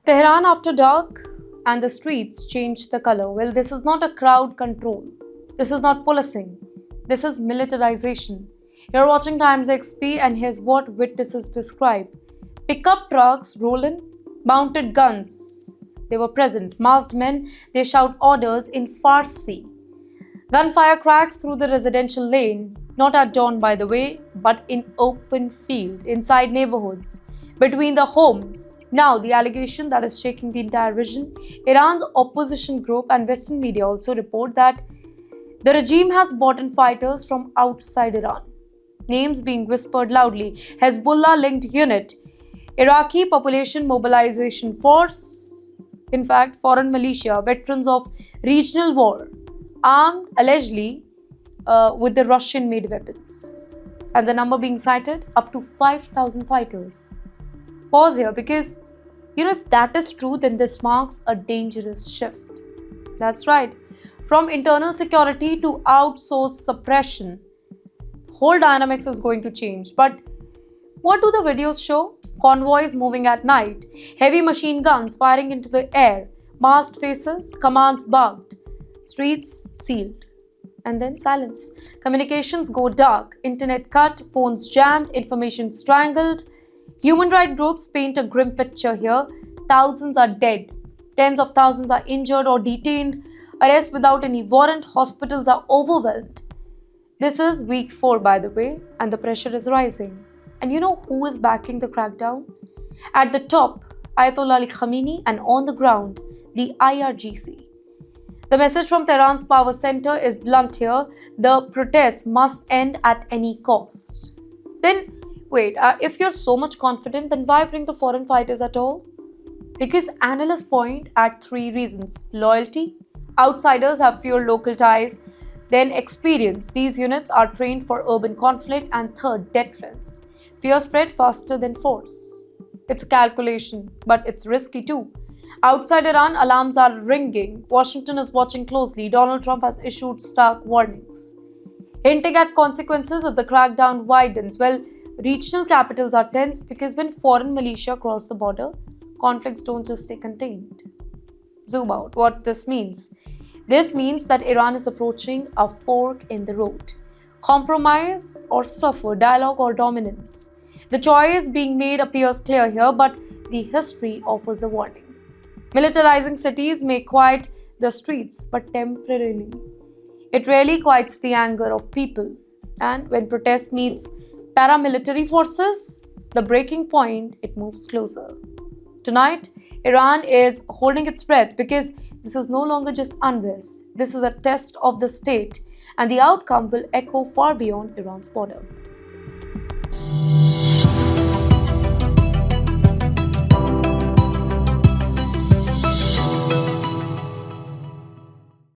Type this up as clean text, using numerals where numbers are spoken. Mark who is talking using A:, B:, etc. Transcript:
A: Tehran after dark and the streets changed the color. Well, this is not a crowd control. This is not policing. This is militarization. You're watching Times XP and here's what witnesses describe. Pickup trucks rolling, mounted guns. They were present. Masked men, they shout orders in Farsi. Gunfire cracks through the residential lane, not at dawn by the way, but in open field, inside neighborhoods, between the homes. Now, the allegation that is shaking the entire region, Iran's opposition group and Western media also report that the regime has brought in fighters from outside Iran. Names being whispered loudly: Hezbollah-linked unit, Iraqi Population Mobilization Force, in fact, foreign militia, veterans of regional war, armed allegedly with the Russian-made weapons. And the number being cited, up to 5,000 fighters. Pause here because, if that is true, then this marks a dangerous shift. That's right. From internal security to outsourced suppression, whole dynamics is going to change. But what do the videos show? Convoys moving at night, heavy machine guns firing into the air, masked faces, commands bugged, streets sealed. And then silence. Communications go dark, internet cut, phones jammed, information strangled. Human rights groups paint a grim picture here. Thousands are dead. Tens of thousands are injured or detained. Arrests without any warrant. Hospitals are overwhelmed. This is week 4, by the way, and the pressure is rising. And you know who is backing the crackdown? At the top, Ayatollah Ali Khamenei, and on the ground, the IRGC. The message from Tehran's power center is blunt here. The protest must end at any cost. Then, wait, if you're so much confident, then why bring the foreign fighters at all? Because analysts point at 3 reasons. Loyalty. Outsiders have fewer local ties. Then experience. These units are trained for urban conflict. And third, deterrence. Fear spread faster than force. It's a calculation, but it's risky too. Outside Iran, alarms are ringing. Washington is watching closely. Donald Trump has issued stark warnings, hinting at consequences if the crackdown widens. Well, regional capitals are tense because when foreign militia cross the border, conflicts don't just stay contained. Zoom out. What this means? This means that Iran is approaching a fork in the road. Compromise or suffer, dialogue or dominance. The choice being made appears clear here, but the history offers a warning. Militarizing cities may quiet the streets, but temporarily. It rarely quiets the anger of people. And when protest meets paramilitary forces, the breaking point, it moves closer. Tonight, Iran is holding its breath because this is no longer just unrest. This is a test of the state, and the outcome will echo far beyond Iran's border.